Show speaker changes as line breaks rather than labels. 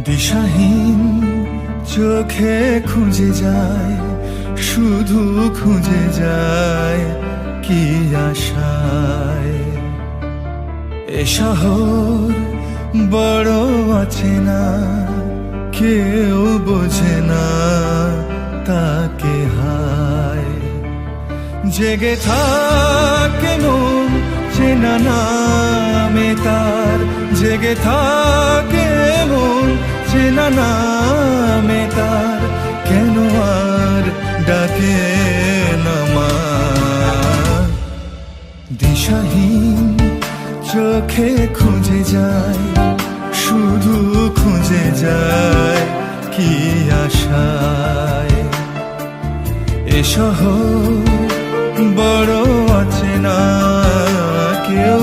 দিশাহীন চোখে খুঁজে যায়, শুধু খুঁজে যায় কি আশায়। এ শহর বড় আছে না, কেউ বোঝে না তাকে হায়। জেগে থাকে মন চেনা নামে তার, জেগে থাকে মন চেনা নামে তার, কেন আর ডাকে না মা। দিশাহীন চোখে খুঁজে যায়, শুধু খুঁজে যায় কি আশায়। এ শহর বড় আছে না, কেউ